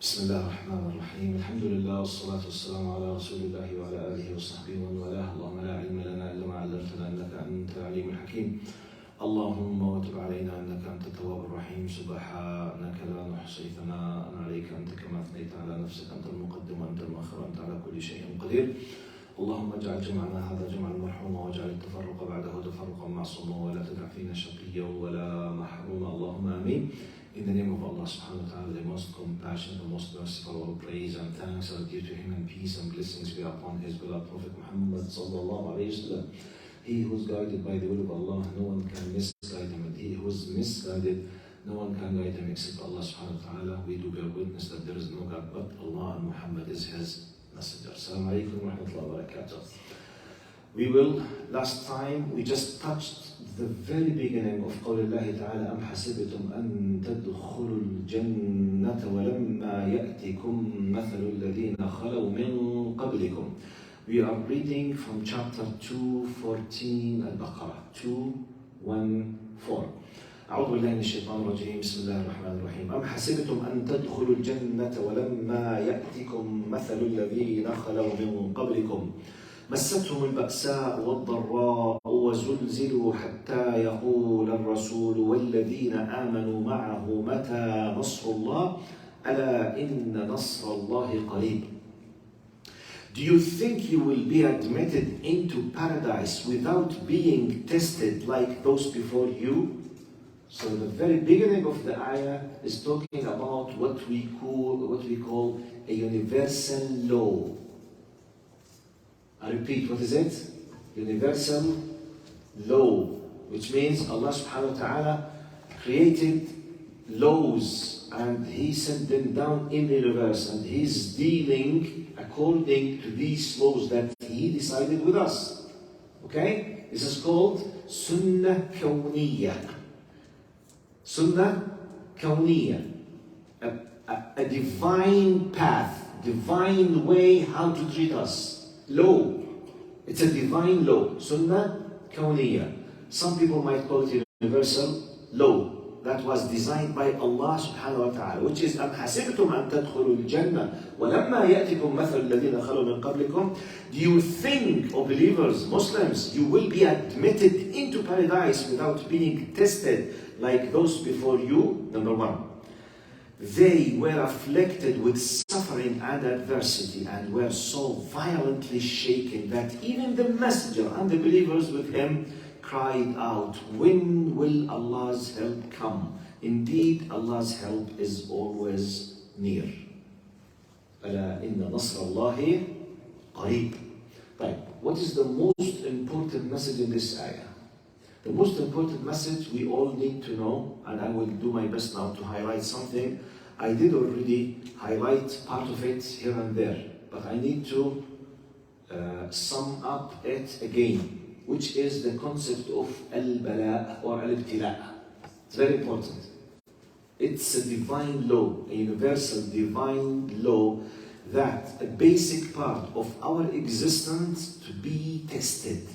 بسم الله الرحمن الرحيم الحمد لله والصلاة والسلام على رسول الله وعلى آله وصحبه ومن والاه اللهم لا علم لنا إلا ما علمتنا إنك أنت العليم الحكيم اللهم وتب علينا إنك أنت التواب الرحيم سبحانك لا نحصي ثناء عليك أنت كما أثنيت على نفسك أنت المقدم وأنت المؤخر أنت على كل شيء قدير اللهم اجعل جمعنا هذا جمعا مرحوما واجعل التفرق بعده تفرقا معصوما ولا تدع فينا شقيا ولا محروما اللهم آمين. In the name of Allah subhanahu wa ta'ala, the most compassionate, the most merciful, all praise and thanks are due to Him and peace and blessings be upon His beloved Prophet Muhammad sallallahu alayhi wa sallam. He who is guided by the will of Allah, no one can misguide him, and he who is misguided, no one can guide him except Allah subhanahu wa ta'ala. We do bear witness that there is no God but Allah and Muhammad is His messenger. Assalamu alaikum wa rahmatullahi wa barakatuh. Last time we just touched the very beginning of قول الله تعالى أم حسبتم أن تدخلوا الجنة ولما يأتكم مثل الذين خلوا من قبلكم. We are reading from chapter 214 البقرة 214. أعوذ بالله من الشيطان الرجيم بسم الله الرحمن الرحيم أم حسبتم أن تدخلوا الجنة ولما يأتكم مثل الذين خلوا من قبلكم مستهم البأساء والضراء وزلزلوا حتى يقول الرسول والذين آمنوا معه متى نصر الله ألا إن نصر الله قريب. Do you think you will be admitted into paradise without being tested like those before you? So the very beginning of the ayah is talking about what we call a universal law. I repeat, what is it? Universal law, which means Allah subhanahu wa ta'ala created laws and He sent them down in the universe and He's dealing according to these laws that He decided with us. Okay? This is called Sunnah Kawniyya. Sunnah Kawniyya. A divine path, divine way how to treat us. Law. It's a divine law. Sunnah Kawniyya. Some people might call it universal law that was designed by Allah subhanahu wa ta'ala, which is أَمْ حَسِبْتُمْ أَن تَدْخُلُوا الْجَنَّةَ وَلَمَّا يَأْتِكُمْ مَثَلُ الَّذِينَ خَلَوْا مِن قَبْلِكُمْ. Do you think, O believers, Muslims, you will be admitted into paradise without being tested like those before you? Number one. They were afflicted with suffering and adversity and were so violently shaken that even the messenger and the believers with him cried out, when will Allah's help come? Indeed, Allah's help is always near. ألا إن نصر الله قريب. Right. What is the most important message in this ayah? The most important message we all need to know, and I will do my best now to highlight something. I did already highlight part of it here and there, but I need to sum up it again, which is the concept of al-bala or al-ibtila. It's very important. It's a divine law, a universal divine law that a basic part of our existence to be tested.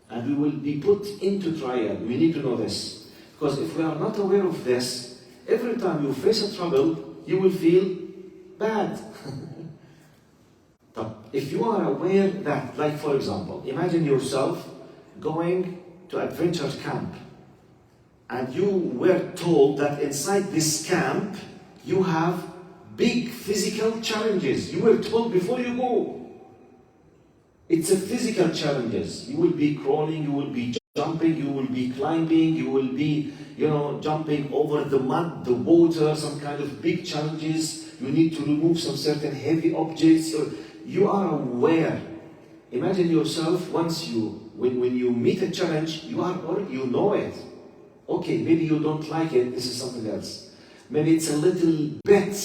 And we will be put into trial. We need to know this. Because if we are not aware of this, every time you face a trouble, you will feel bad. But if you are aware that, like for example, imagine yourself going to adventure camp. And you were told that inside this camp, you have big physical challenges. You were told before you go. It's a physical challenges. You will be crawling, you will be jumping, you will be climbing, you will be, jumping over the mud, the water, some kind of big challenges. You need to remove some certain heavy objects. You are aware. Imagine yourself when you meet a challenge, you know it. Okay, maybe you don't like it, this is something else. Maybe it's a little bit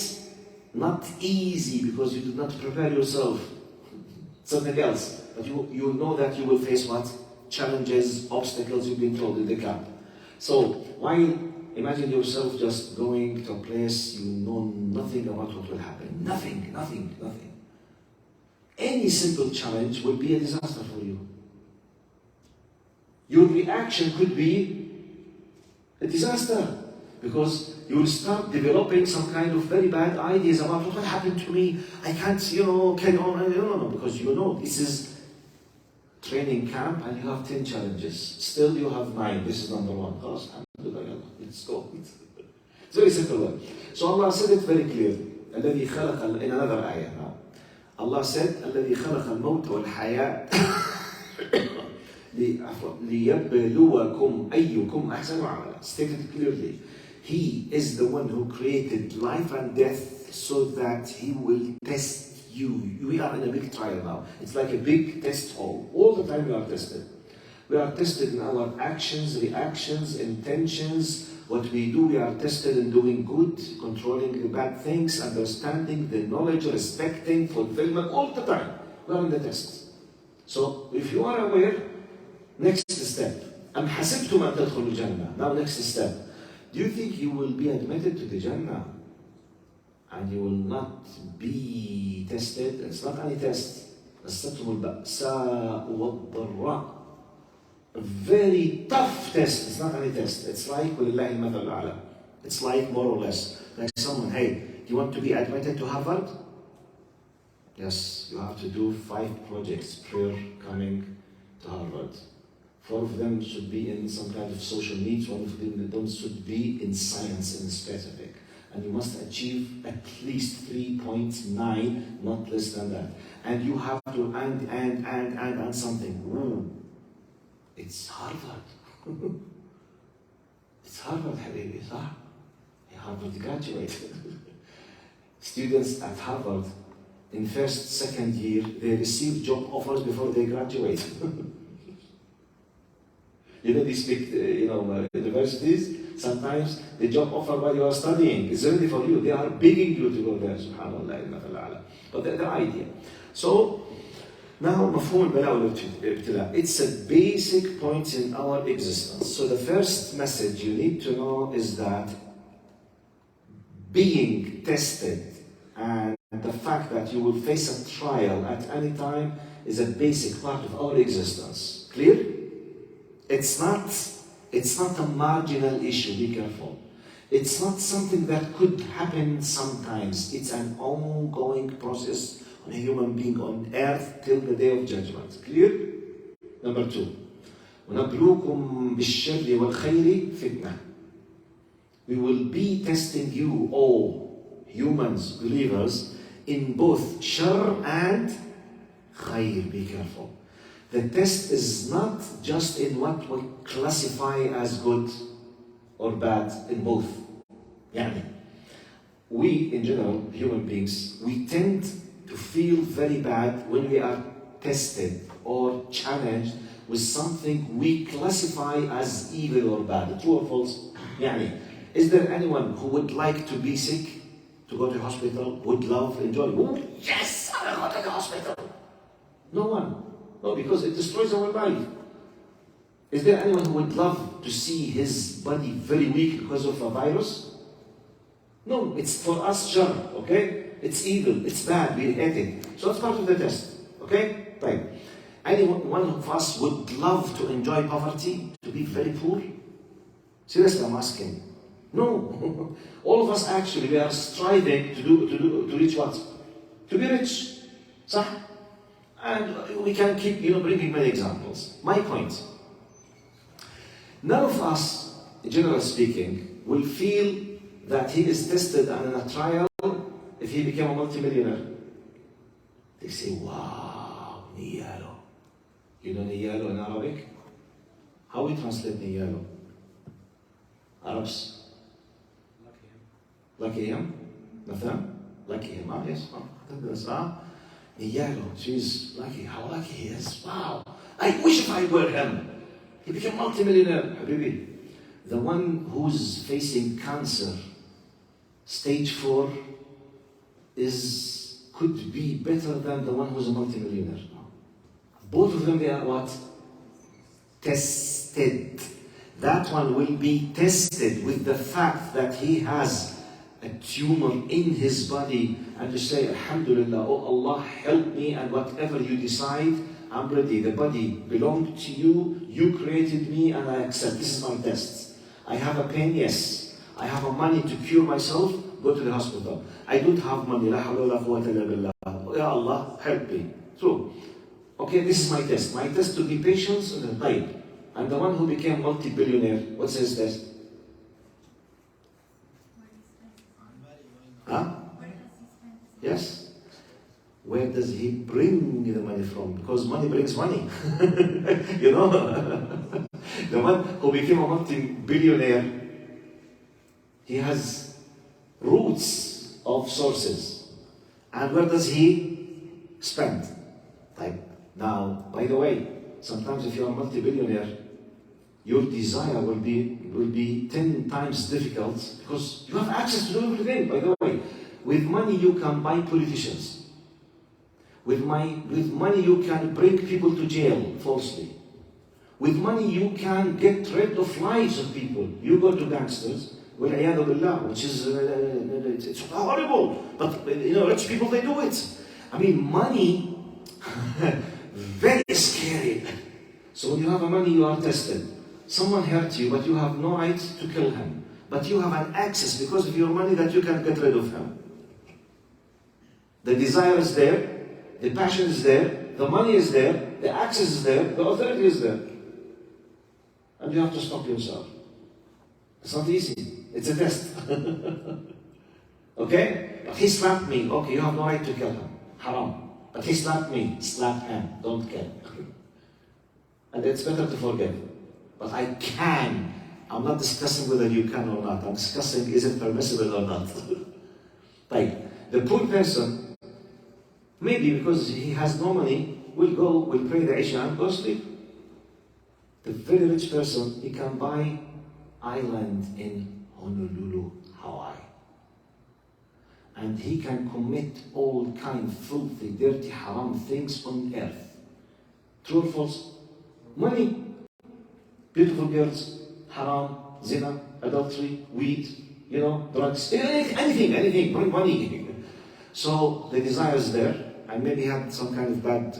not easy because you did not prepare yourself. Something else. But you know that you will face what? Challenges, obstacles you've been told in the camp. So while imagine yourself just going to a place you know nothing about what will happen. Nothing. Any simple challenge will be a disaster for you. Your reaction could be a disaster because you will start developing some kind of very bad ideas about what happened to me. I can't, carry on. No, because this is training camp and you have 10 challenges. Still you have 9. This is number 1. Let's go. It's very simple. So Allah said it very clearly. الذي خلق in another ayah now. Allah said الذي خلق الموت والحياة ليبلوكم أيكم أحسن عملا. Stated clearly. He is the one who created life and death so that He will test you. We are in a big trial now. It's like a big test hole. All the time we are tested. We are tested in our actions, reactions, intentions. What we do, we are tested in doing good, controlling the bad things, understanding the knowledge, respecting, fulfillment, all the time. We are in the test. So if you are aware, next step. أم حسبتم أن تدخلوا الجنة. Now next step. Do you think you will be admitted to the Jannah and you will not be tested? It's not any test. مستهم البأساء والضراء. A very tough test. It's not any test. It's like وَلِلَّهِ الْمَثَلُ الْأَعْلَى. It's like more or less. Like someone, hey, do you want to be admitted to Harvard? Yes, you have to do 5 projects prior coming to Harvard. 4 of them should be in some kind of social needs. 1 of them should be in science in specific. And you must achieve at least 3.9, not less than that. And you have to and something. Ooh. It's Harvard. It's Harvard, Habibi, صح? Harvard graduated. Students at Harvard in first, second year, they receive job offers before they graduate. These big, universities, sometimes the job offer while you are studying is ready for you. They are begging you to go there, subhanAllah. But the idea. So, now, مفهوم البلاء والابتلاء. It's a basic point in our existence. So the first message you need to know is that being tested and the fact that you will face a trial at any time is a basic part of our existence. Clear? It's not a marginal issue, be careful. It's not something that could happen sometimes. It's an ongoing process on a human being on earth till the day of judgment. Clear? Number 2. وَنَبْلُوكُمْ بِالشَّرِّ وَالْخَيْرِ فِتْنَةً. We will be testing you, all humans, believers, in both shar and khayr. Be careful. The test is not just in what we classify as good or bad, in both. We, in general, human beings, we tend to feel very bad when we are tested or challenged with something we classify as evil or bad. True or false? Is there anyone who would like to be sick, to go to the hospital, would love, enjoy? Oh, yes, I will go to the hospital. No one. No, because it destroys our life. Is there anyone who would love to see his body very weak because of a virus? No, it's for us shar, okay? It's evil, it's bad, we hate it. So it's part of the test, okay? Right. Anyone of us would love to enjoy poverty, to be very poor? Seriously, I'm asking. No. All of us actually, we are striving to reach what? To be rich. صح? And we can keep, bringing many examples. My point. None of us, generally speaking, will feel that he is tested and in a trial if he became a multimillionaire. They say, wow, niyalo. You know niyalo in Arabic? How we translate niyalo? Arabs? Lucky him. مثلا? Lucky him. Yes. Niyalo. She's lucky. How lucky he is. Wow. I wish if I were him. He became multimillionaire. Habibi. The one who's facing cancer, stage 4, could be better than the one who's a multimillionaire. Both of them, they are what? Tested. That one will be tested with the fact that he has a tumor in his body, and to say, Alhamdulillah, oh Allah, help me, and whatever you decide, I'm ready. The body belonged to you, you created me, and I accept. This is my test. I have a pain, yes. I have money to cure myself, go to the hospital. I don't have money, la hawla wa la quwwata illa billah. Ya Allah, help me. True. Okay, this is my test. My test to be patient and type. And the one who became multi-billionaire, what's his test? Huh? Yes. Where does he bring the money from? Because money brings money. You know? The one who became a multi-billionaire, he has roots of sources. And where does he spend? Like, now, by the way, sometimes if you are a multi-billionaire, your desire will be 10 times difficult because you have access to everything, by the way. With money you can buy politicians. With money you can bring people to jail falsely. With money you can get rid of lives of people. You go to gangsters, وَالْعِيَاذُ بِاللَّهِ, which is it's horrible. But rich people, they do it. I mean, money, very scary. So when you have money, you are tested. Someone hurt you, but you have no right to kill him. But you have an access because of your money that you can get rid of him. The desire is there, the passion is there, the money is there, the access is there, the authority is there. And you have to stop yourself. It's not easy. It's a test. Okay? But he slapped me. Okay, you have no right to kill him. Haram. But he slapped me. Slap him. Don't kill. And it's better to forgive. But I can. I'm not discussing whether you can or not. I'm discussing is it permissible or not. Like, the poor person, maybe because he has no money, will pray the Isha and go sleep. The very rich person, he can buy island in Honolulu, Hawaii. And he can commit all kind of filthy, dirty, haram things on earth. True or false? Money. Beautiful girls, haram, zina, adultery, weed, drugs, anything, bring money. So the desire is there, and maybe he had some kind of bad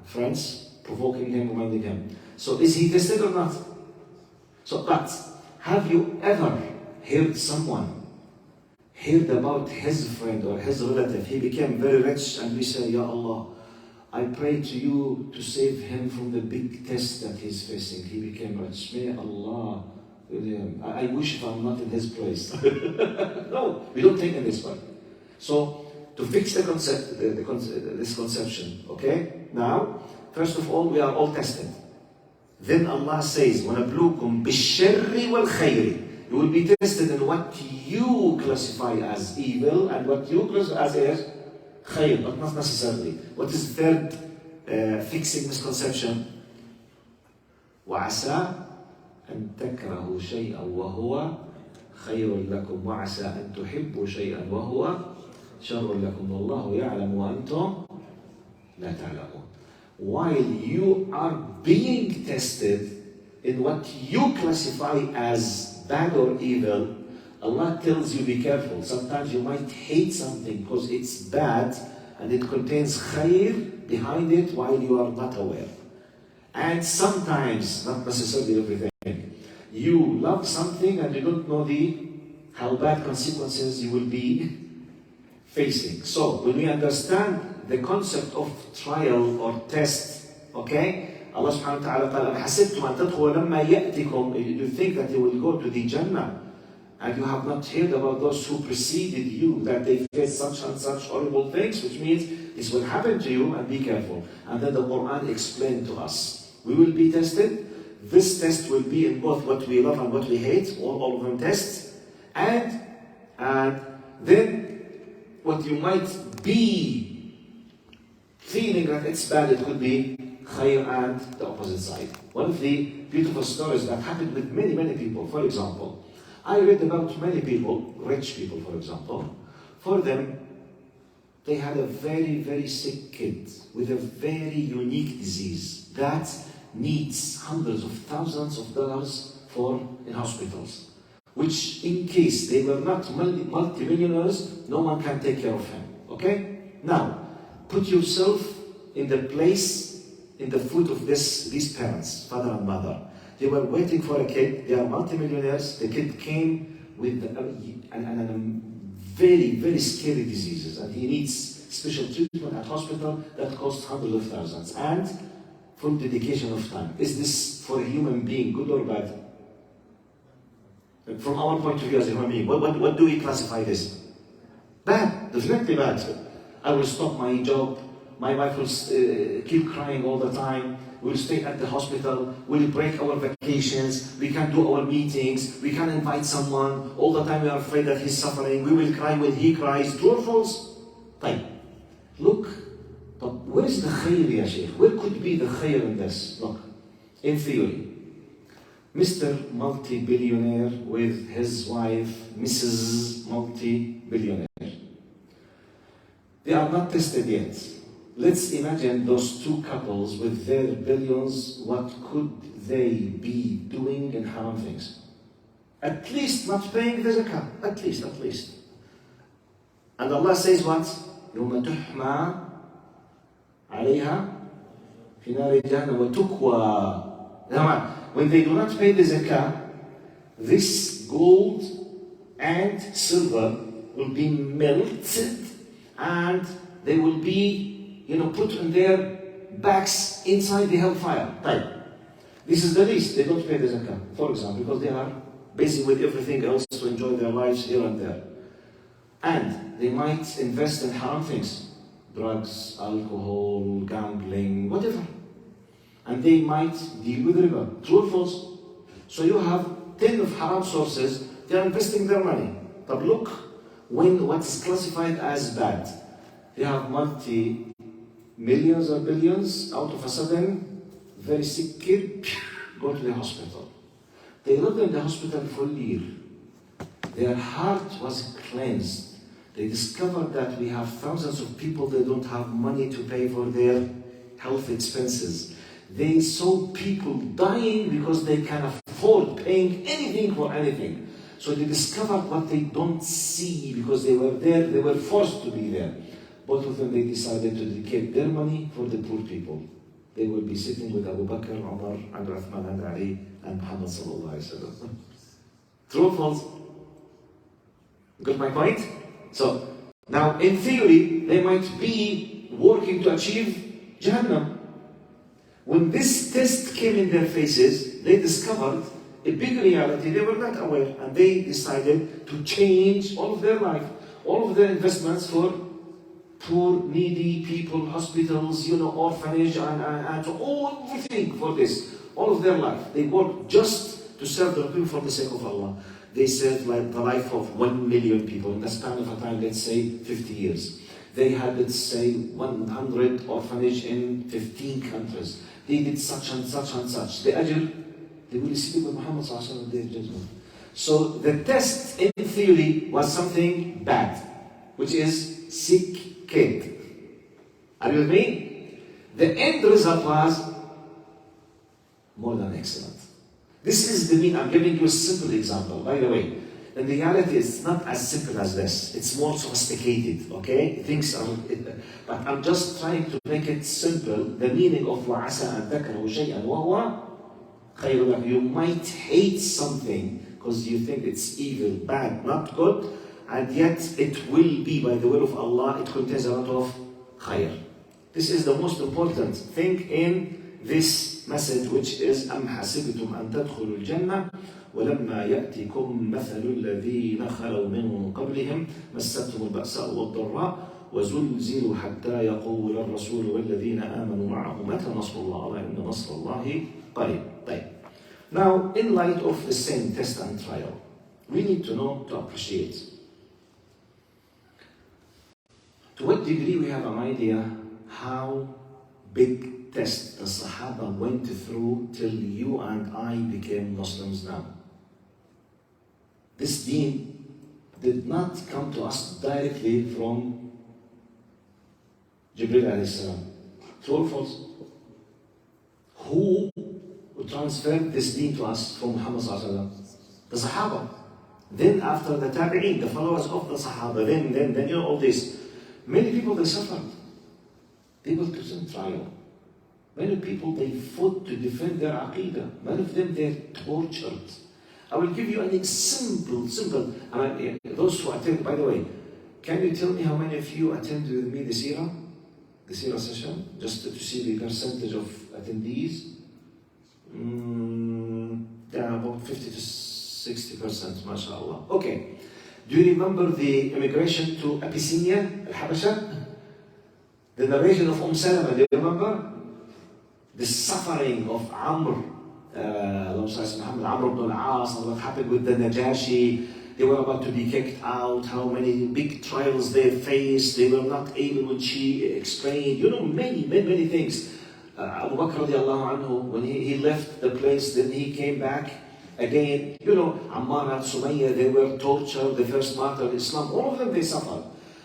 friends provoking him, reminding him. So is he tested or not? So, but have you ever heard about his friend or his relative? He became very rich, and we say, Ya Allah, I pray to you to save him from the big test that he's facing. He became rich. May Allah, I wish if I'm not in his place. No, we don't think in this way. So, to fix the concept, this conception, okay? Now, first of all, we are all tested. Then Allah says, وَنَبْلُوكُمْ بِالشَّرِّ وَالْخَيْرِ. You will be tested in what you classify as evil and what you classify as khayr, but not necessarily. What is the third fixing misconception? وَعَسَىٰ أَن تَكْرَهُوا شَيْئًا وَهُوَ خَيْرٌ لَكُمْ وَعَسَىٰ أَن تُحِبُّوا شَيْئًا وَهُوَ شَرٌ لَكُمْ وَاللَّهُ يَعْلَمُ وَأَنْتُمْ لَا تَعْلَمُونَ. While you are being tested in what you classify as bad or evil, Allah tells you, be careful. Sometimes you might hate something because it's bad and it contains khair behind it while you are not aware. And sometimes, not necessarily everything, you love something and you don't know how bad consequences you will be facing. So, when we understand the concept of trial or test, okay? Allah subhanahu wa ta'ala قال أَحَسِبْتُمْ أَن تَدْخُلُوا لَمَّا يَأْتِكُمْ. You think that you will go to the Jannah and you have not heard about those who preceded you, that they faced such and such horrible things, which means this will happen to you, and be careful. And then the Quran explained to us, we will be tested. This test will be in both what we love and what we hate, all of them tests. And then what you might be feeling that it's bad, it could be khayr and the opposite side. One of the beautiful stories that happened with many, many people, for example, I read about many people, rich people for example, for them, they had a very, very sick kid with a very unique disease that needs hundreds of thousands of dollars in hospitals, which in case they were not multi-millionaires, no one can take care of him, okay? Now, put yourself in the place, in the foot of these parents, father and mother. They were waiting for a kid, they are multimillionaires, the kid came with and very, very scary diseases, and he needs special treatment at hospital that costs hundreds of thousands and full dedication of time. Is this for a human being good or bad? From our point of view as a human being, what do we classify this? Bad, definitely bad. I will stop my job, my wife will keep crying all the time, we'll stay at the hospital, we'll break our vacations, we can't do our meetings, we can't invite someone, all the time we are afraid that he's suffering, we will cry when he cries. True or false? Right. Look, but where is the khayr, ya Shaykh? Where could be the khayr in this? Look, in theory, Mr. Multi-billionaire with his wife, Mrs. Multi-billionaire. They are not tested yet. Let's imagine those two couples with their billions, what could they be doing in haram things? At least not paying the zakah. At least. And Allah says what? يوم تحمى عليها في نار جهنم وتكوى. When they do not pay the zakah, this gold and silver will be melted and they will be, put in their backs inside the hellfire. Right. This is the least. They don't pay the zakah, for example, because they are busy with everything else to enjoy their lives here and there. And they might invest in haram things, drugs, alcohol, gambling, whatever. And they might deal with riba. True or false? So you have 10 of haram sources, they are investing their money. But look, when what is classified as bad, they have multi-millions or billions, out of a sudden, very sick kid, go to the hospital. They lived in the hospital for a year. Their heart was cleansed. They discovered that we have thousands of people that don't have money to pay for their health expenses. They saw people dying because they can afford paying anything for anything. So they discovered what they don't see because they were there, they were forced to be there. Both of them, they decided to dedicate their money for the poor people. They will be sitting with Abu Bakr, Umar, and Uthman, and Ali, and Muhammad sallallahu alayhi wa sallam. True or false? Got my point? So, now in theory, they might be working to achieve Jahannam. When this test came in their faces, they discovered a big reality they were not aware, and they decided to change all of their life, all of their investments for poor, needy people, hospitals, orphanage, and everything for this. All of their life. They worked just to serve the people for the sake of Allah. They served like the life of 1 million people in the span of a time, let's say 50 years. They had, let's say, 100 orphanage in 15 countries. They did such and such and such. The ajr, they will receive with Muhammad sallallahu alaihi wasallam their judgment. So the test in theory was something bad, which is sick kid. Are you with me? The end result was more than excellent. This is the mean. I'm giving you a simple example, by the way. In reality, it's not as simple as this. It's more sophisticated, okay? Things are, but I'm just trying to make it simple. The meaning of وَعَسَىٰ أَن تَكْرَهُ شَيْئًا وَهُوَ خَيْرٌ لَكُمْ. You might hate something because you think it's evil, bad, not good, and yet it will be, by the will of Allah, it contains a lot of khayr. This is the most important thing in this message, which is أَمْ حَسِبْتُمْ أَن تَدْخُلُوا الْجَنَّةَ ولما يأتكم مثل الذين خلوا من قبلهم مستهم البأساء والضراء وزلزلوا حتى يقول الرسول والذين آمنوا معه متى نصر الله ألا إن نصر الله قريب. Now, in light of the same test and trial, we need to know, to appreciate to what degree we have an idea how big test the Sahaba went through till you and I became Muslims now. This deen did not come to us directly from Jibril alayhi salam. True or false? Who transferred this deen to us from Muhammad sallallahu alaihi wasallam? The Sahaba. Then after the Tabi'een, the followers of the Sahaba, then all this. Many people, they suffered. They were put in trial. Many people, they fought to defend their aqidah. Many of them, they're tortured. I will give you a simple. Those who attend, by the way, can you tell me how many of you attended with me the Sira session? Just to see the percentage of attendees. About 50 to 60%, mashallah. Okay. Do you remember the immigration to Abyssinia, Al-Habasha? The narration of Salama, do you remember? The suffering of Amr ibn al-As, and what happened with the Najashi. They were about to be kicked out, how many big trials they faced, they were not able, when she explained, many things. Abu Bakr radiallahu anhu, when he left the place, then he came back again. Ammar and Sumayya, they were tortured, the first martyr of Islam, all of them they suffered.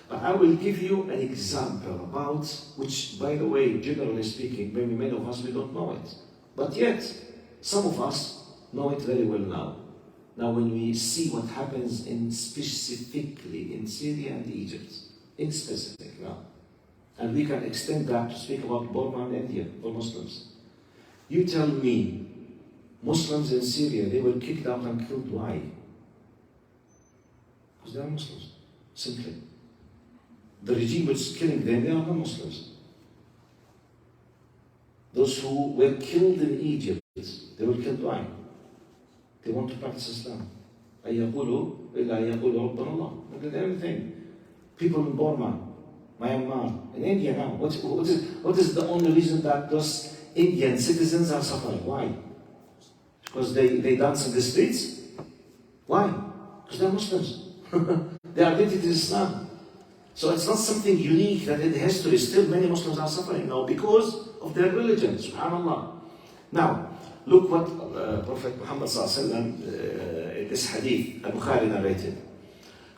But I will give you an example about, which by the way, generally speaking, maybe many of us, we don't know it. But yet, some of us know it very well now. Now when we see what happens specifically in Syria and Egypt, in specific now, and we can extend that to speak about Burma and India for Muslims. You tell me, Muslims in Syria, they were kicked out and killed. Why? Because they are Muslims, simply. The regime which is killing them, they are not Muslims. Those who were killed in Egypt, they were killed why? They want to practice Islam. They did everything. People in Burma, Myanmar, in India now. What is the only reason that those Indian citizens are suffering? Why? Because they dance in the streets? Why? Because they're Muslims. Their identity is Islam. So it's not something unique that in history still many Muslims are suffering now because of their religion, subhanAllah. Now, look what Prophet Muhammad in this hadith, Al-Bukhari narrated.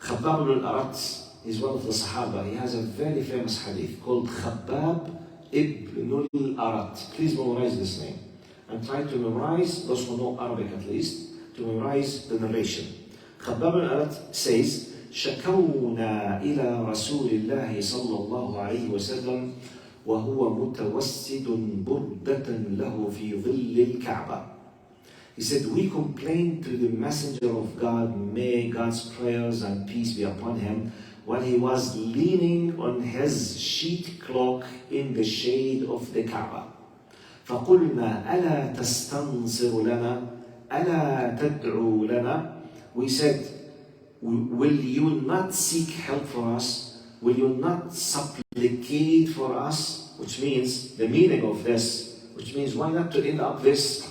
Khabbab ibn al-Arat is one of the Sahaba. He has a very famous hadith called Khabbab ibn al-Arat. Please memorize this name. And try to memorize, those who know Arabic at least, to memorize the narration. Khabbab ibn al-Arat says, شكونا إلى رسول الله صلى الله عليه وسلم وهو متوسد بردة له في ظل الكعبة. He said, we complained to the messenger of God, may God's prayers and peace be upon him, while he was leaning on his sheet cloak in the shade of the Kaaba. فقلنا ألا تستنصر لنا ألا تدعو لنا. We said, will you not seek help for us? Will you not supplicate for us? Which means, the meaning of this, which means why not to end up this?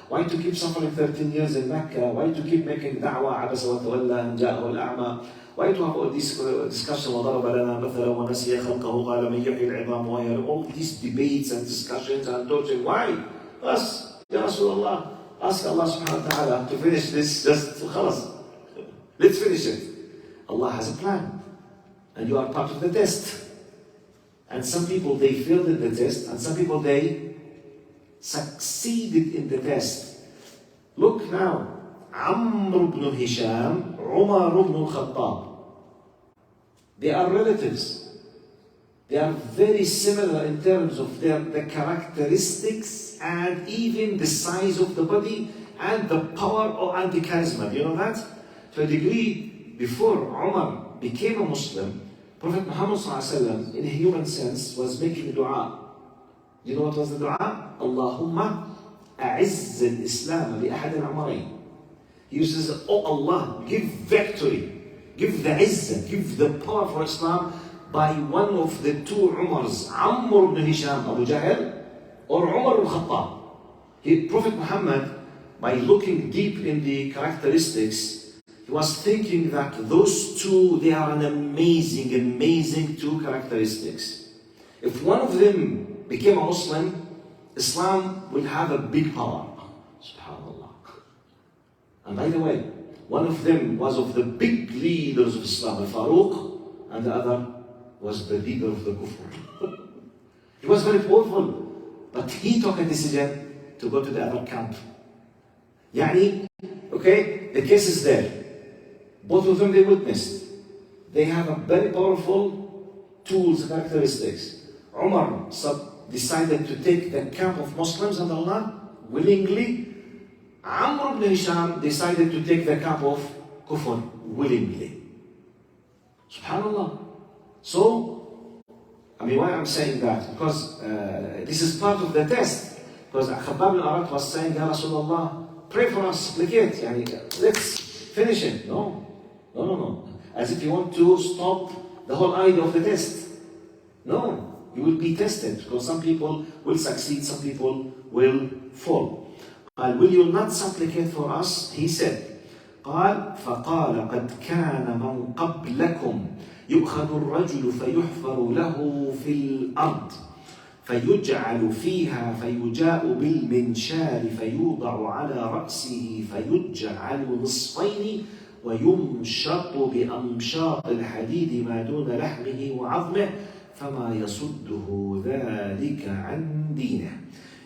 Why to keep suffering 13 years in Mecca? Why to keep making da'wah عبس وتولى أن جاءه الأعمى? Why to have all these discussions? وضرب لنا مثلا ونسي خلقه قال من يحيي العظام وهي رميم. All these debates and discussions and torture. Why? Us, Ya Rasulullah, ask Allah subhanahu wa ta'ala to finish this, just خلاص. Let's finish it. Allah has a plan. And you are part of the test. And some people, they failed in the test. And some people, they succeeded in the test. Look now. Amr ibn Hisham, Umar ibn al-Khattab. They are relatives. They are very similar in terms of the characteristics and even the size of the body and the power and the charisma. Do you know that? To a degree, before Umar became a Muslim, Prophet Muhammad ﷺ, in a human sense, was making dua. You know what was the dua? Allahumma a'izz al-Islam li ahad al-Umarayn. He uses, oh Allah, give victory, give the izzah, give the power for Islam by one of the two Umars, Amr ibn Hisham, Abu Jahl, or Umar al-Khattab. Prophet Muhammad, by looking deep in the characteristics, he was thinking that those two, they are an amazing two characteristics. If one of them became a Muslim, Islam will have a big power. SubhanAllah. And by the way, one of them was of the big leaders of Islam, Al-Faruq, and the other was the leader of the Kufr. He was very powerful, but he took a decision to go to the other camp. Yani, okay, the case is there. Both of them they witnessed. They have a very powerful tools, characteristics. Umar decided to take the camp of Muslims, and Allah willingly Amr ibn Hisham decided to take the cup of kufr willingly. Subhanallah. So, I mean, why I'm saying that? Because this is part of the test. Because Khabbab al-Arat was saying, Ya Rasulullah, pray for us, supplicate. Let's finish it. No. As if you want to stop the whole idea of the test. No, you will be tested. Because some people will succeed, some people will fall. Will you not supplicate for us? He said, قال فقال قد كان من قبلكم يؤخذ الرجل فيحفر له في الأرض فيجعل فيها فيجاء بالمنشار فيوضع على رأسه فيجعل نصفين ويمشط بأمشاط الحديد ما دون لحمه وعظمه فما يصده ذلك عن دينه.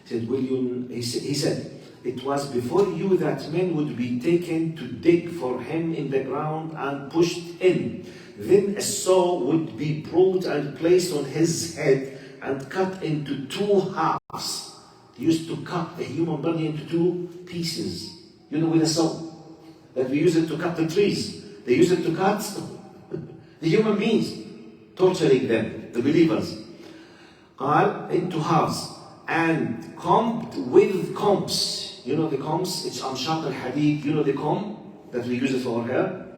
He said, it was before you that men would be taken to dig for him in the ground and pushed in. Then a saw would be brought and placed on his head and cut into two halves. They used to cut the human body into two pieces. You know, with a saw that we use it to cut the trees. They use it to cut the human beings, torturing them, the believers. Into halves and combed with combs. You know the combs, it's amshaq al-hadid. You know the comb that we use it for our hair?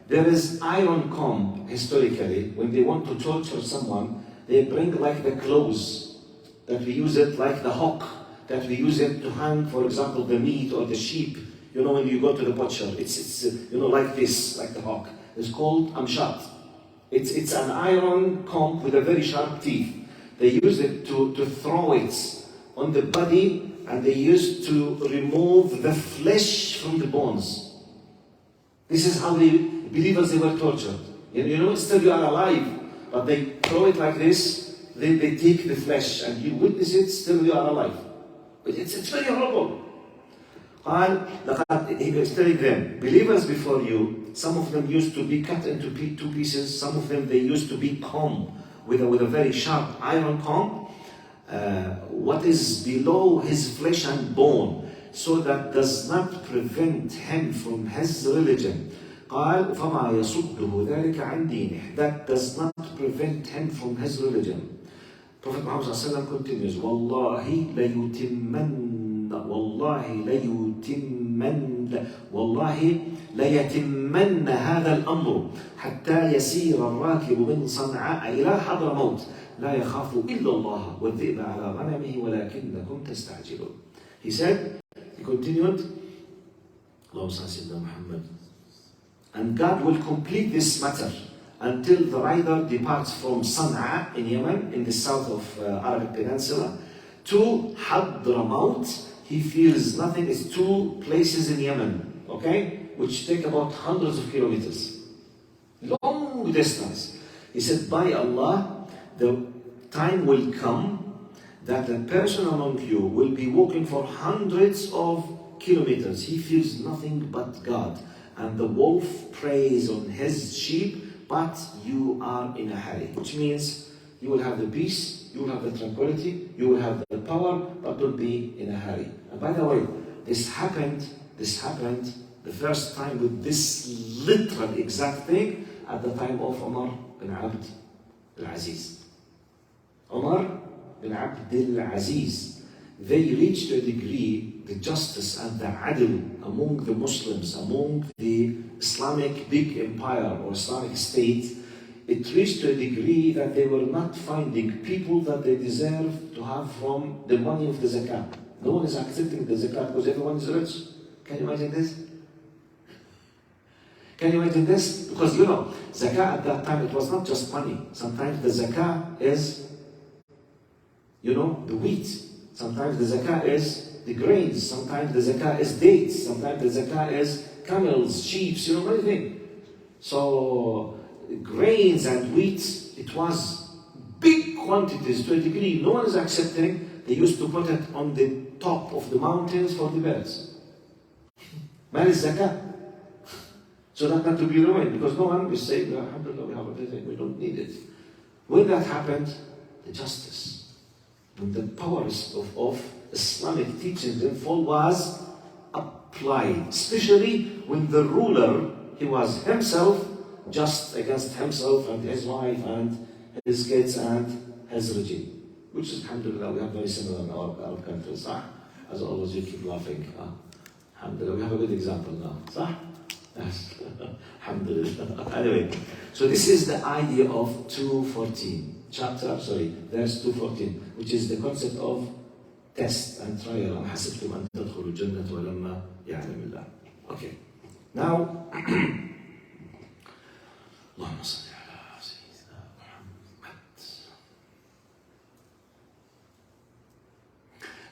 There is iron comb historically. When they want to torture someone, they bring like the clothes that we use it, like the hook that we use it to hang, for example, the meat or the sheep. You know, when you go to the butcher, it's you know, like this, like the hook. It's called amshaq. It's an iron comb with a very sharp teeth. They use it to throw it on the body, and they used to remove the flesh from the bones. This is how the believers, they were tortured. You know, still you are alive, but they throw it like this, then they take the flesh, and you witness it, still you are alive. But it's very horrible. He was telling them, believers before you, some of them used to be cut into two pieces, some of them they used to be combed with a very sharp iron comb. What is below his flesh and bone, so that does not prevent him from his religion. قال فما يصده ذلك عن دينه. That does not prevent him from his religion. Prophet Muhammad ﷺ continues, والله ليتمن هذا الأمر حتى يسير الراكب من صنعاء إلى حضرموت لا يخاف إلا الله والذئب على غنمه ولكنكم تستعجلون. He said, he continued, اللهم صل على سيدنا محمد, and God will complete this matter until the rider departs from Sana'a in Yemen, in the south of Arabic Peninsula, to Hadramaut. He feels nothing. It's two places in Yemen, okay, which take about hundreds of kilometers, long distance. He said, by Allah, the time will come that a person among you will be walking for hundreds of kilometers. He feels nothing but God. And the wolf preys on his sheep, but you are in a hurry. Which means you will have the peace, you will have the tranquility, you will have the power, but don't be in a hurry. And by the way, this happened the first time with this literal exact thing at the time of Umar bin Abd al-Aziz. Umar bin Abd al-Aziz, they reached a degree, the justice and the adl among the Muslims, among the Islamic big empire or Islamic state, it reached a degree that they were not finding people that they deserve to have from the money of the zakat. No one is accepting the zakat because everyone is rich. Can you imagine this? Can you imagine this? Because you know, zakat at that time, it was not just money. Sometimes the zakat is, you know, the wheat. Sometimes the zakat is the grains. Sometimes the zakat is dates. Sometimes the zakat is camels, sheep, you know, everything. So grains and wheat, it was big quantities to a degree no one is accepting. They used to put it on the top of the mountains for the birds. Man is zakat. So that not to be ruined, because no one will say, alhamdulillah, we have everything, we don't need it. When that happened, the justice and the powers of Islamic teachings in full was up. applied, especially when the ruler, he was himself just against himself and his wife and his kids and his regime. Which is, alhamdulillah, we have very similar in our Arab countries, صح? As always, you keep laughing. Alhamdulillah, we have a good example now, صح? Yes. Alhamdulillah. Anyway, so this is the idea of 214. Verse 214, which is the concept of test and trial. أم حسبتم أن تدخلوا الجنة ولما يعلم الله. Okay. Now, اللهم صل على سيدنا محمد.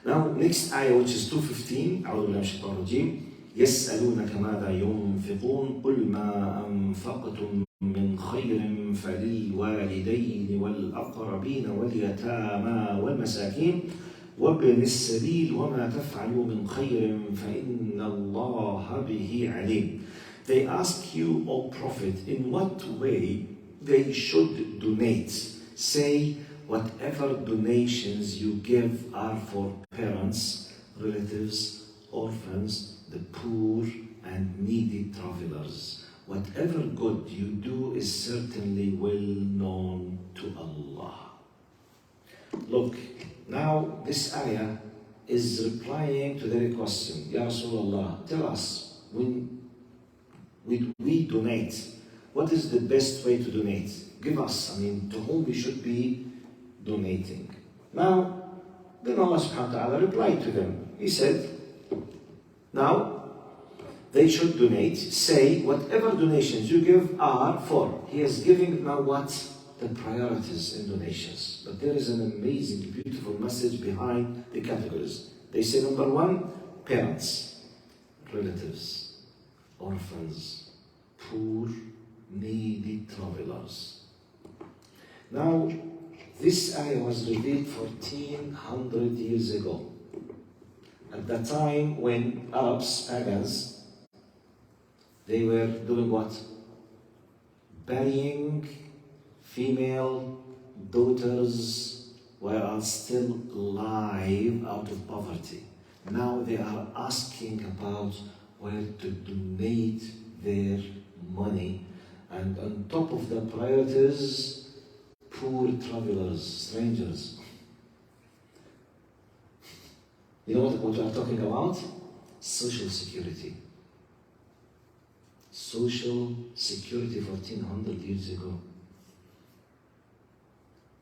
Now, next ayah, which is 215. أعوذ بالله من الشيطان الرجيم. يسألونك ماذا ينفقون قل ما أنفقتم من خير فللوالدين والأقربين واليتامى والمساكين وابن السبيل وما تفعلوا من خير فإن الله به عليم. They ask you, O Prophet, in what way they should donate. Say, whatever donations you give are for parents, relatives, orphans, the poor and needy travelers. Whatever good you do is certainly well known to Allah. Look, now this ayah is replying to their question. Ya Rasulullah, tell us, when we donate, what is the best way to donate? Give us, to whom we should be donating. Now, then Allah subhanahu wa ta'ala replied to them. He said, now, they should donate. Say, whatever donations you give are for. He is giving now what? The priorities in donations. But there is an amazing, beautiful message behind the categories. They say, number one, parents, relatives, orphans, poor, needy travelers. Now, this ayah was revealed 1400 years ago. At the time when Arabs, pagans, they were doing what? Burying female daughters while still alive out of poverty. Now they are asking about where to donate their money. And on top of the priorities, poor travelers, strangers. You know what we are talking about? Social security. Social security 1400 years ago.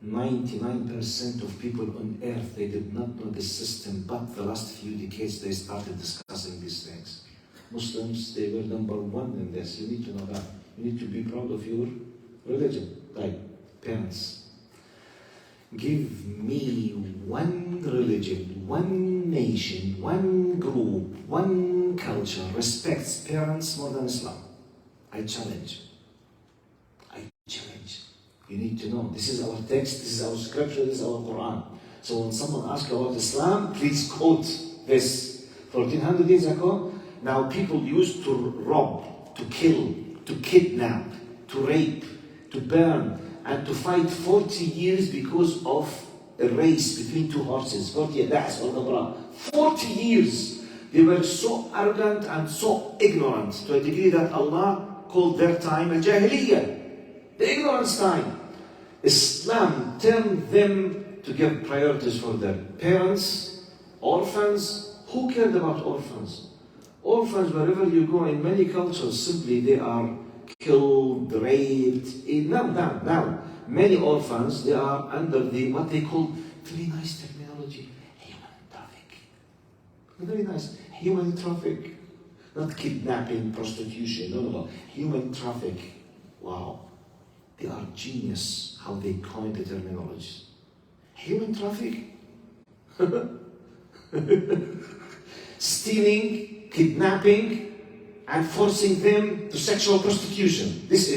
99% of people on earth, they did not know this system, but the last few decades they started discussing these things. Muslims, they were number one in this. You need to know that. You need to be proud of your religion. Like parents. Give me one religion, one nation, one group, one culture respects parents more than Islam. I challenge. You need to know. This is our text, this is our scripture, this is our Quran. So when someone asks about Islam, please quote this. 1400 years ago, now people used to rob, to kill, to kidnap, to rape, to burn, and to fight 40 years because of a race between two horses. 40 years, 40 years. They were so arrogant and so ignorant to a degree that Allah called their time al-Jahiliyyah, the ignorance time. Islam turned them to give priorities for their parents, orphans. Who cared about orphans? Orphans, wherever you go in many cultures, simply they are killed, raped. Now, many orphans, they are under the, what they call, very nice terminology, human traffic. Very nice, human traffic. Not kidnapping, prostitution, no. Human traffic. Wow. They are genius how they coin the terminology. Human traffic? Stealing, kidnapping, and forcing them to sexual prostitution. Which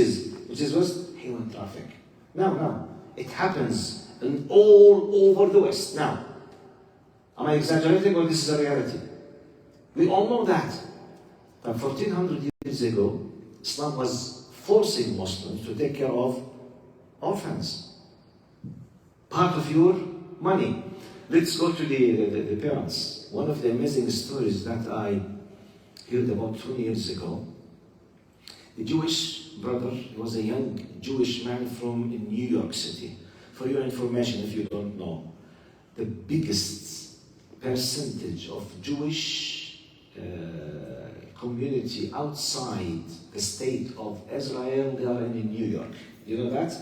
is what? Human traffic. Now, it happens in all over the West. Now, am I exaggerating or this is a reality? We all know that. But 1400 years ago, Islam was forcing Muslims to take care of orphans. Part of your money. Let's go to the parents. One of the amazing stories that I heard about 20 years ago. The Jewish brother, he was a young Jewish man from New York City. For your information, if you don't know, the biggest percentage of Jewish community outside the state of Israel, they are in New York. You know that?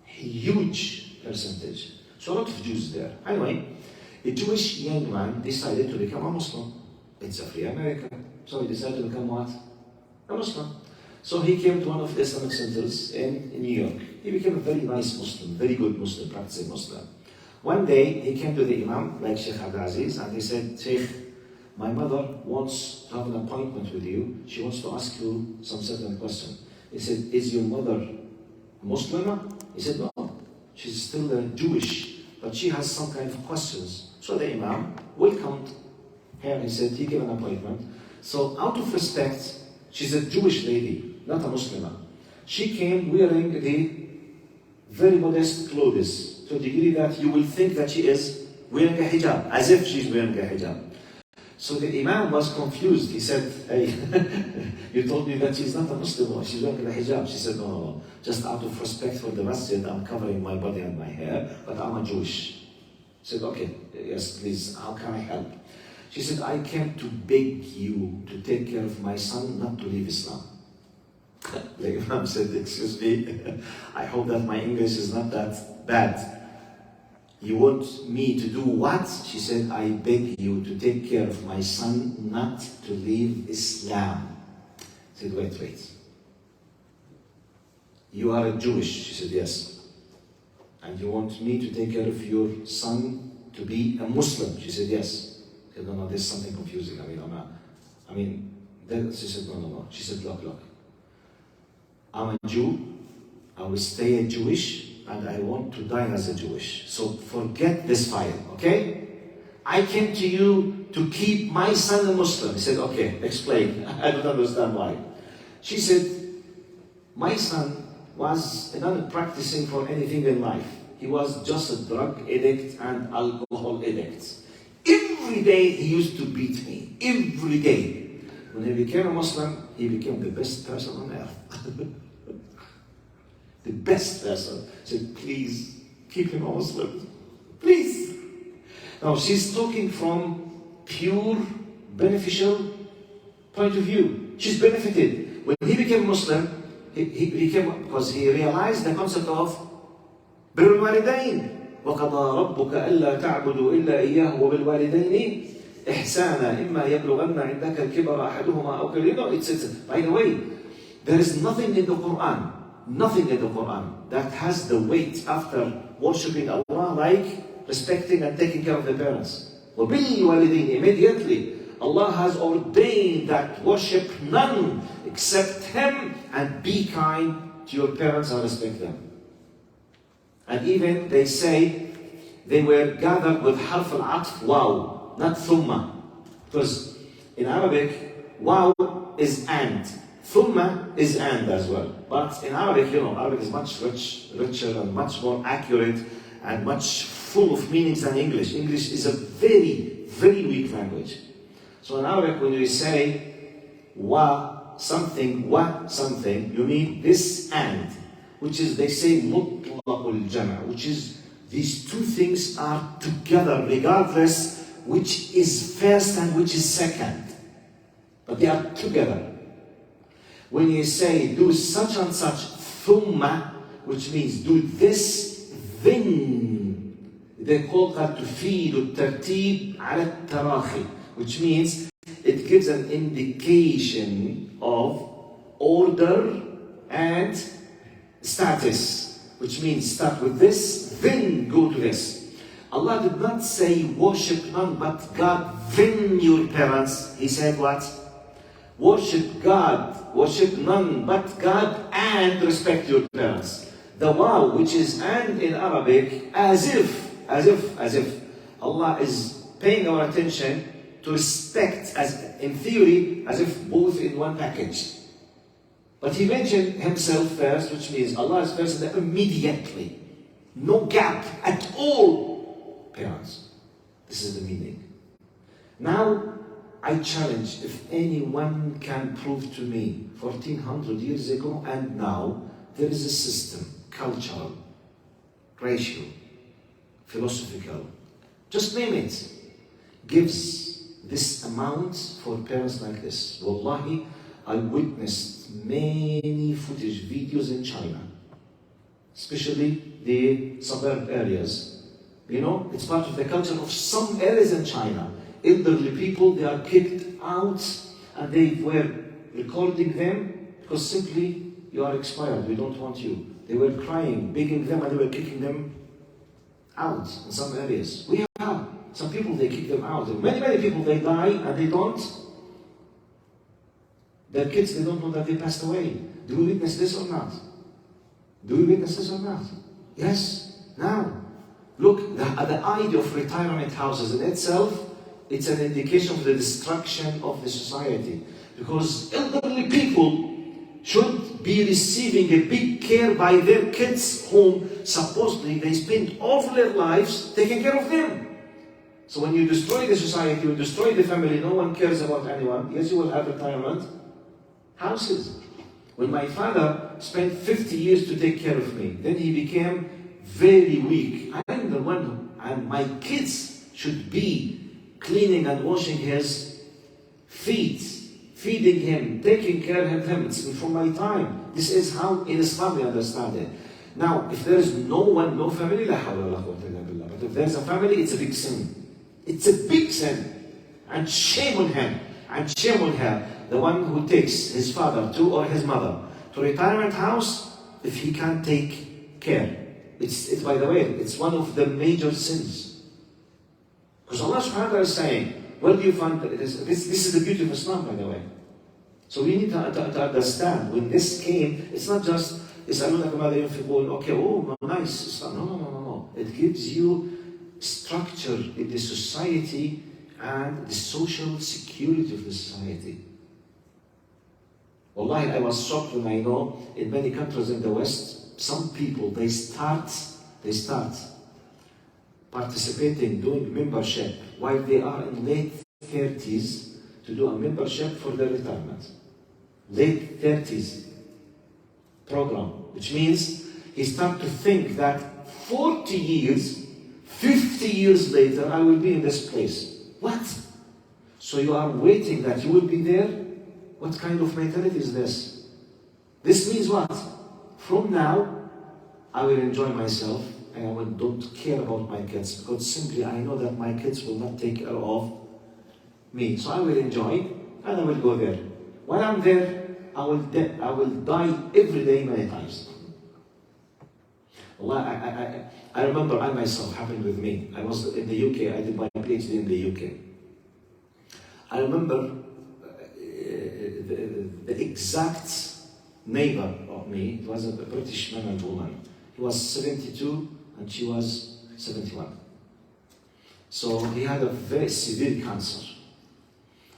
Huge percentage. So a lot of Jews there. Anyway, a Jewish young man decided to become a Muslim. It's a free America. So he decided to become what? A Muslim. So he came to one of the Islamic centers in New York. He became a very nice Muslim, very good Muslim, practicing Muslim. One day he came to the Imam, like Sheikh Abdulaziz, and he said, Sheikh, my mother wants to have an appointment with you. She wants to ask you some certain question. He said, is your mother Muslim? He said, no, she's still Jewish, but she has some kind of questions. So the Imam welcomed her. He said, he gave an appointment. So out of respect, she's a Jewish lady, not a Muslim. She came wearing the very modest clothes, to the degree that you will think that she is wearing a hijab, as if she's wearing a hijab. So the Imam was confused. He said, hey, you told me that she's not a Muslim, she's wearing a hijab. She said, no, just out of respect for the masjid, I'm covering my body and my hair, but I'm a Jewish. He said, okay, yes, please, how can I help? She said, I came to beg you to take care of my son, not to leave Islam. The Imam said, excuse me, I hope that my English is not that bad. You want me to do what? She said, I beg you to take care of my son, not to leave Islam. I said, wait. You are a Jewish? She said, yes. And you want me to take care of your son to be a Muslim? She said, yes. I said, no, there's something confusing. She said, no. She said, look. I'm a Jew, I will stay a Jewish, and I want to die as a Jewish. So forget this file, okay? I came to you to keep my son a Muslim. He said, okay, explain. I don't understand why. She said, my son was not practicing for anything in life. He was just a drug addict and alcohol addict. Every day he used to beat me, every day. When he became a Muslim, he became the best person on earth. The best person. Said, please, keep him a Muslim. Please. Now, she's talking from pure, beneficial point of view. She's benefited. When he became Muslim, he became, because he realized the concept of بر الوالدين. وقضى ربك ألا تعبدوا إلا إياه وبالوالدين إحسانا إما يبلغن عندك الكبر أحدهما أو كلاهما. By the way, there is nothing in the Quran that has the weight after worshipping Allah like respecting and taking care of the parents. وبالوالدين, immediately Allah has ordained that worship none except Him and be kind to your parents and respect them. And even they say they were gathered with harf al-atf, wow, not thumma. Because in Arabic, wow is and. Thumma is and as well. But in Arabic, Arabic is much richer and much more accurate and much full of meanings than English. English is a very, very weak language. So in Arabic, when you say wa something, you mean this and, which is, they say mutlaqul jama', which is these two things are together regardless which is first and which is second. But they are together. When you say do such and such, thumma, which means do this, then they call that تفيد الترتيب على التراخي, which means it gives an indication of order and status, which means start with this, then go to this. Allah did not say worship none but God, then your parents. He said what? Worship God, worship none but God, and respect your parents. The wow, which is and in Arabic, as if Allah is paying our attention to respect, as in theory, as if both in one package. But He mentioned Himself first, which means Allah is first and immediately. No gap at all. Parents. This is the meaning. Now, I challenge if anyone can prove to me 1400 years ago and now there is a system, cultural, racial, philosophical, just name it, gives this amount for parents like this. Wallahi, I witnessed many footage videos in China, especially the suburb areas. You know, it's part of the culture of some areas in China. Elderly people, they are kicked out and they were recording them because simply you are expired, we don't want you. They were crying, begging them, and they were kicking them out in some areas. We have some people, they kick them out. Many people, they die and they don't. Their kids, they don't know that they passed away. Do we witness this or not? Do we witness this or not? Yes, now. Look, the idea of retirement houses in itself, it's an indication of the destruction of the society. Because elderly people should be receiving a big care by their kids whom supposedly they spend all their lives taking care of them. So when you destroy the society, you destroy the family, no one cares about anyone. Yes, you will have retirement houses. When my father spent 50 years to take care of me, then he became very weak. I'm the one, and my kids should be cleaning and washing his feet, feeding him, taking care of him. It's for my time. This is how in Islam we understand it. Now, if there is no one, no family, la hawla wa la quwwata illa billah. But if there's a family, it's a big sin. It's a big sin. And shame on him, and shame on her, the one who takes his father to or his mother to a retirement house if he can't take care. It's by the way, it's one of the major sins. Because Allah subhanahu wa ta'ala is saying, where do you find this is the beauty of Islam, by the way. So we need to understand, when this came, it's not just, okay, oh, nice Islam. No. It gives you structure in the society and the social security of the society. Wallahi, I was shocked when I know in many countries in the West, some people, they start participating, doing membership while they are in late 30s to do a membership for their retirement. Late 30s program, which means he starts to think that 40 years, 50 years later, I will be in this place. What? So you are waiting that you will be there? What kind of mentality is this? This means what? From now, I will enjoy myself and I don't care about my kids because simply I know that my kids will not take care of me. So I will enjoy and I will go there. While I'm there, I will die every day many times. Allah, I remember I myself happened with me. I was in the UK, I did my PhD in the UK. I remember the exact neighbor of me, it was a British man and woman. He was 72 and she was 71. So he had a very severe cancer.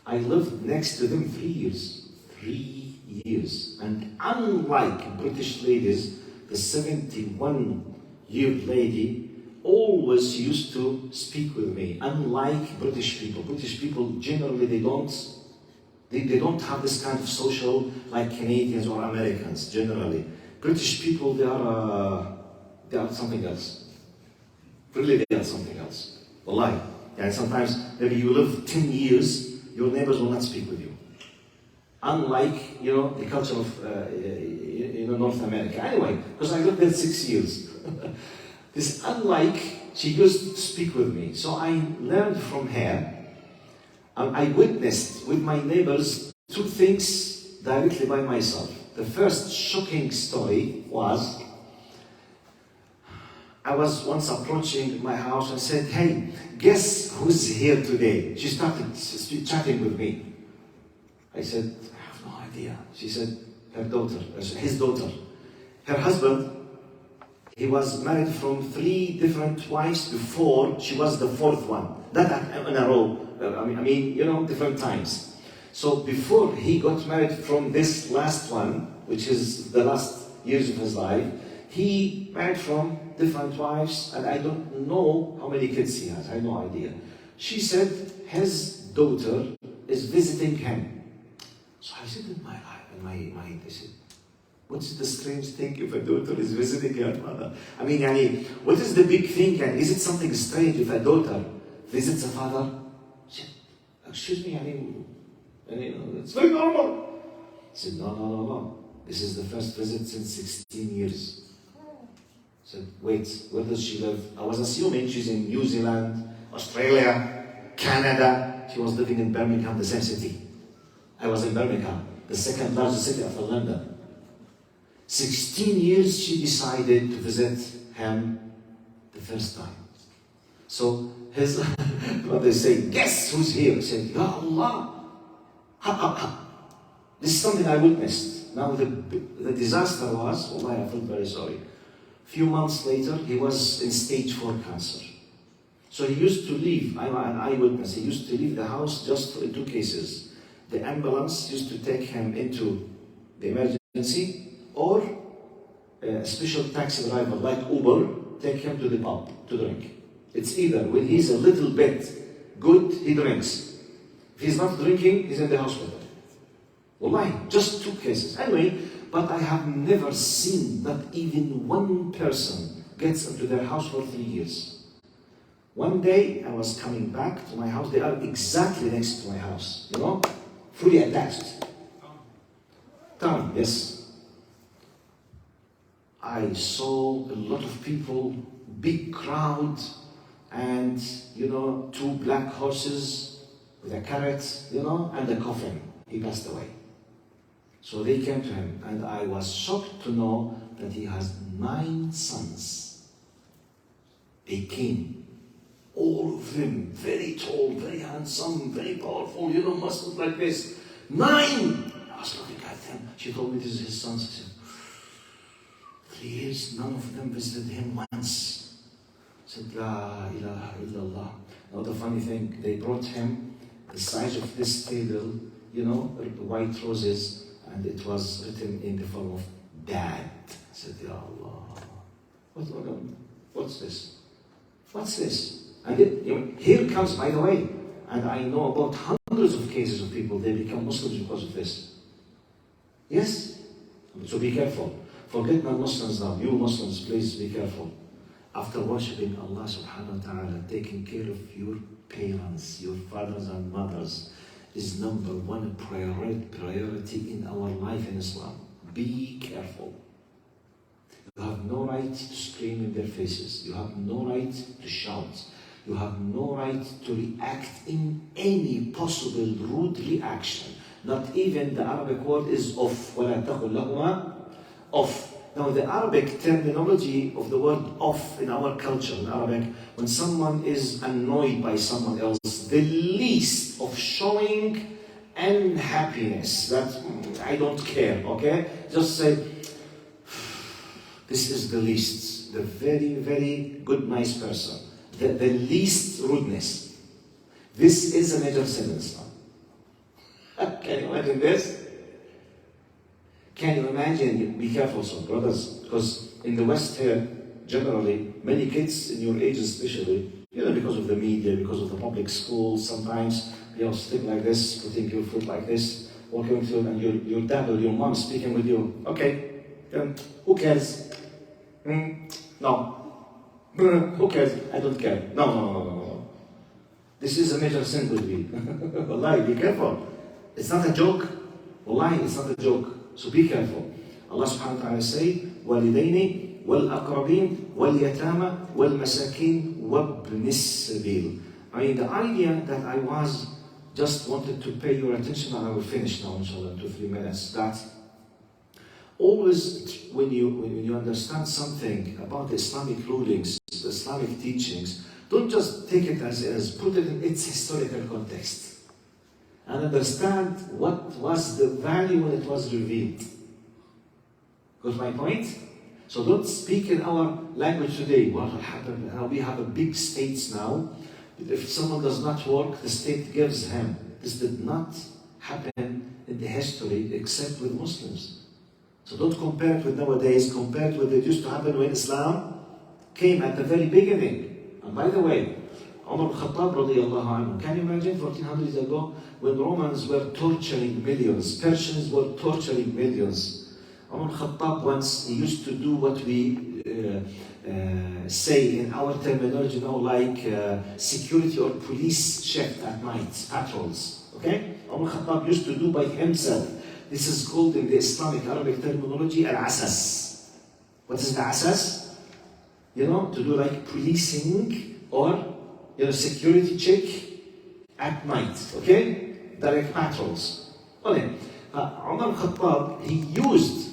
I lived next to them 3 years. 3 years. And unlike British ladies, the 71-year lady always used to speak with me. Unlike British people generally they don't have this kind of social like Canadians or Americans generally. British people they are something else. Really they are something else. Wallahi. And sometimes maybe you live 10 years, your neighbors will not speak with you. Unlike, the culture of North America. Anyway, because I lived there 6 years. This unlike, she used to speak with me. So I learned from her. I witnessed with my neighbors 2 things directly by myself. The first shocking story was, I was once approaching my house and said, hey, guess who's here today? She started chatting with me. I said, I have no idea. She said, his daughter. Her husband, he was married from 3 different wives before she was the 4th one. Not in a row, different times. So before he got married from this last one, which is the last years of his life, he married from different wives, and I don't know how many kids he has. I have no idea. She said his daughter is visiting him. So I said in my mind, I said, what's the strange thing if a daughter is visiting her mother? I mean, yani, what is the big thing? And is it something strange if a daughter visits a father? She said, excuse me, it's very normal. I said, no. This is the first visit since 16 years. I said, wait, where does she live? I was assuming she's in New Zealand, Australia, Canada. She was living in Birmingham, the same city. I was in Birmingham, the second largest city after London. 16 years she decided to visit him the first time. So his what they say, guess who's here? He said, Ya Allah. This is something I witnessed. Now the disaster was, wallahi, I feel very sorry. A few months later, he was in stage 4 cancer. So he used to leave, I'm an eyewitness, he used to leave the house just in 2 cases. The ambulance used to take him into the emergency, or a special taxi driver like Uber take him to the pub to drink. It's either when he's a little bit good, he drinks. If he's not drinking, he's in the hospital. Wallahi, just 2 cases. Anyway, but I have never seen that even one person gets into their house for 3 years. One day, I was coming back to my house. They are exactly next to my house, fully attached. Town, yes. I saw a lot of people, big crowd, and 2 black horses with a carrot, and a coffin. He passed away. So they came to him, and I was shocked to know that he has 9 sons. They came, all of them very tall, very handsome, very powerful, muscles like this. 9! I was looking at them. She told me this is his sons. I said, 3 years, none of them visited him once. I said, La ilaha illallah. Now the funny thing, they brought him the size of this table, white roses, and it was written in the form of Dad. I said, Ya Allah, what's this? What's this? And here comes, by the way, and I know about hundreds of cases of people, they become Muslims because of this. Yes? So be careful. Forget non-Muslims now. You Muslims, please be careful. After worshipping Allah subhanahu wa ta'ala, taking care of your parents, your fathers and mothers, is number 1 priority in our life in Islam. Be careful. You have no right to scream in their faces. You have no right to shout. You have no right to react in any possible rude reaction. Not even the Arabic word is off. وَلَا تَقُلْ لَهُمَا off. Now the Arabic terminology of the word off in our culture, in Arabic, when someone is annoyed by someone else, the least of showing unhappiness, that I don't care, okay? Just say, this is the least, the very, very good, nice person, the least rudeness. This is a major sin in Islam. Can you imagine this? Can you imagine? Be careful, so brothers, because in the West here, generally, many kids in your age especially, because of the media, because of the public schools, sometimes, stick like this, putting your foot like this, walking through, and your dad or your mom speaking with you. Okay, then who cares? No. Who cares? I don't care. No. This is a major sin with me. Wallahi, be careful. It's not a joke. Wallahi, it's not a joke. So be careful. Allah subhanahu wa ta'ala say, وَالِدَيْنِ وَالْأَقْرَبِينَ وَالْيَتَامَ وَالْمَسَاكِينَ وَابْنِ السَّبِيلِ. The idea that I just wanted to pay your attention, and I will finish now, inshallah, in 2-3 minutes, that always when you understand something about the Islamic rulings, the Islamic teachings, don't just take it as put it in its historical context. And understand what was the value when it was revealed. Got my point? So don't speak in our language today. What will happen? We have a big states now. If someone does not work, the state gives him. This did not happen in the history except with Muslims. So don't compare it with nowadays. Compare it with what used to happen when Islam came at the very beginning. And by the way, Umar al-Khattab radiallahu anhu. Can you imagine 1400 years ago when Romans were torturing millions, Persians were torturing millions. Umar al-Khattab once, he used to do what we say in our terminology now, like security or police shift at night, patrols. Okay? Umar al-Khattab used to do by himself. This is called in the Islamic Arabic terminology al-asas. What is the asas? You know, to do like policing or security check at night. Okay? Direct patrols. Okay. Umar al-Khattab, he used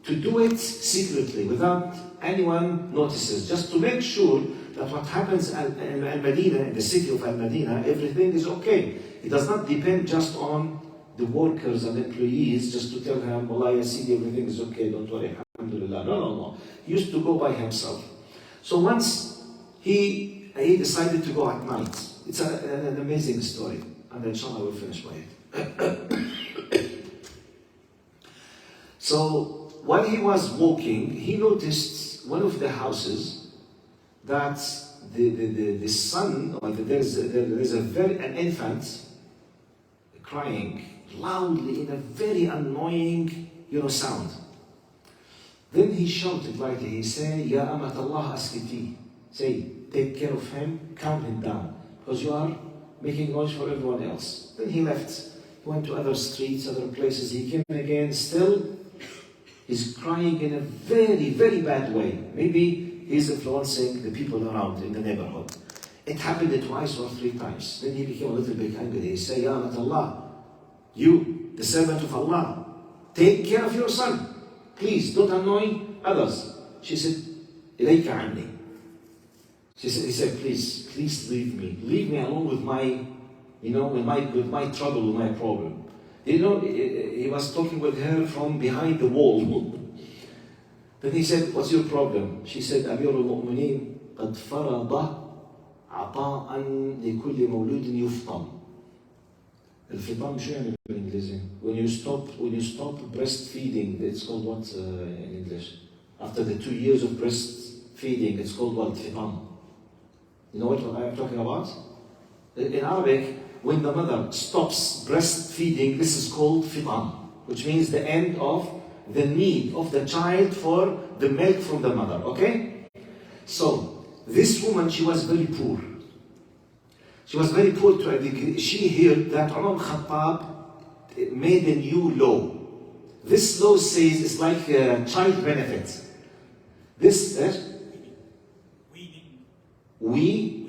to do it secretly without anyone notices, just to make sure that what happens in Al-Madinah, in the city of Al-Madinah, everything is okay. It does not depend just on the workers and employees just to tell him, Wallah, I see everything is okay, don't worry, alhamdulillah. No. He used to go by himself. So once he decided to go at night. It's an amazing story, and inshallah we'll finish by it. So while he was walking, he noticed one of the houses that the son, or there is an infant crying loudly in a very annoying, sound. Then he shouted lightly. He said, "Ya amat Allah askiti." Say, take care of him, calm him down, because you are making noise for everyone else. Then he left. He went to other streets, other places. He came again. Still, he's crying in a very, very bad way. Maybe he's influencing the people around in the neighborhood. It happened twice or three times. Then he became a little bit angry. He said, "Ya amat Allah, you, the servant of Allah, take care of your son. Please, don't annoy others." She said, "Ilayka anni." He said, please leave me. Leave me alone with my, with my trouble, with my problem. He was talking with her from behind the wall. Then he said, "What's your problem?" She said, "أمير المؤمنين قد فرض عطاء لكل مولود يفطم." الفطام شو يعني بالإنجليزي؟ When you stop breastfeeding, it's called what in English? After the 2 years of breastfeeding, it's called what? فطام. You know what I'm talking about? In Arabic, when the mother stops breastfeeding, this is called fitam, which means the end of the need of the child for the milk from the mother, okay? So, this woman, she was very poor. She was very poor to a degree. She heard that Umar al-Khattab made a new law. This law says it's like a child benefit. This is weaning. Weaning.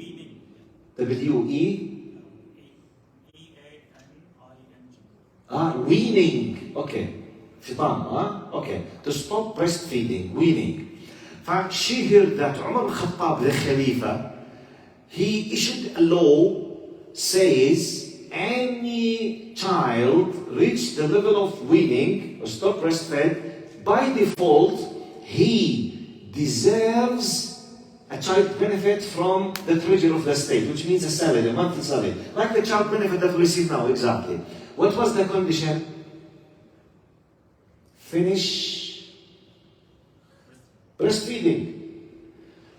Okay. Fitam, okay. To stop breastfeeding, weaning. In fact, she heard that Umar al-Khattab, the Khalifa, he issued a law, says any child reached the level of weaning or stop breastfed, by default, he deserves a child benefit from the treasury of the state, which means a salary, a monthly salary. Like the child benefit that we receive now, exactly. What was the condition? Finish breastfeeding.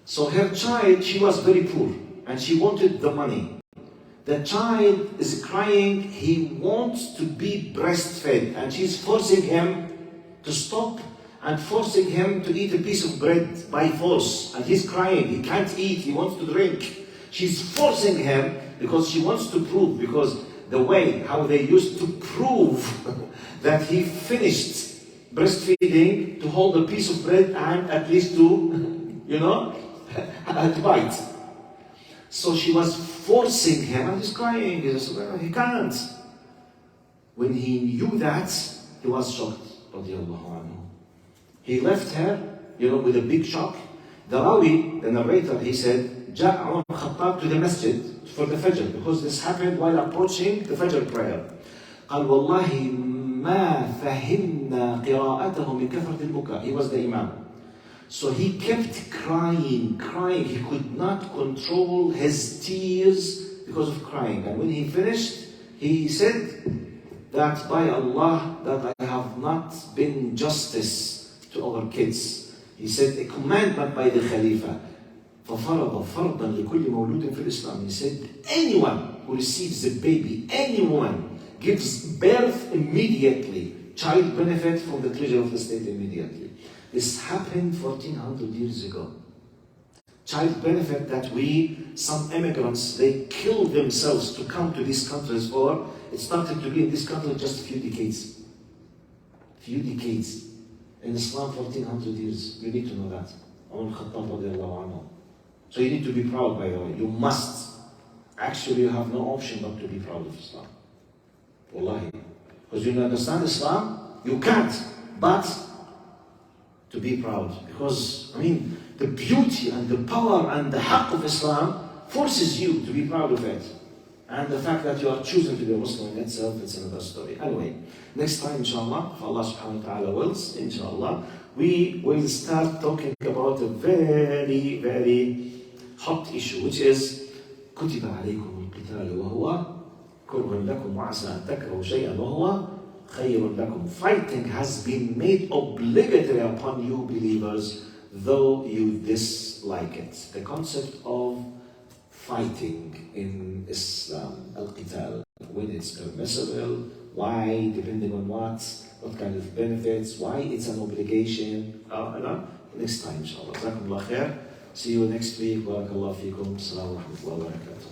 So her child, she was very poor, and she wanted the money. The child is crying, he wants to be breastfed, and she's forcing him to stop and forcing him to eat a piece of bread by force. And he's crying, he can't eat, he wants to drink. She's forcing him because she wants to prove, because the way how they used to prove that he finished breastfeeding, to hold a piece of bread and at least to, to bite. So she was forcing him, and he's crying, he can't. When he knew that, he was shocked, radiallahu anhu. He left her, with a big shock. The Rawi, the narrator, he said, جاء عمر الخطاب to the masjid for the Fajr, because this happened while approaching the Fajr prayer. قال والله ما فهمنا قراءته من كثرة البكاء. He was the Imam. So he kept crying. He could not control his tears because of crying. And when he finished, he said that by Allah, that I have not been justice to our kids. He said a commandment by the Khalifa. ففرض فرضا لكل مولود في الإسلام. He said anyone who receives a baby, anyone gives birth immediately, child benefit from the treasure of the state immediately. This happened 1400 years ago. Child benefit that some immigrants, they killed themselves to come to these countries for, it started to be in this country just a few decades. Few decades. In Islam, 1400 years. You need to know that. So you need to be proud, by the way. You must. Actually, you have no option but to be proud of Islam. Wallahi. Because you understand Islam, you can't. But to be proud. Because, the beauty and the power and the haqq of Islam forces you to be proud of it. And the fact that you are choosing to be a Muslim in itself, it's another story. Anyway, next time, inshallah, if Allah subhanahu wa ta'ala wills, inshallah, we will start talking about a very, very hot issue, which is كتب عليكم القتال وهو كره لكم وعسى أن تكرهوا شيئا وهو خير لكم. Fighting has been made obligatory upon you believers, though you dislike it. The concept of fighting in Islam, al-qital, when it's permissible, why, depending on what kind of benefits, why it's an obligation. Next time, inshallah. Jazakumullah khair. See you next week. Barakallahu feekum. Assalamu alaikum wa barakatuh.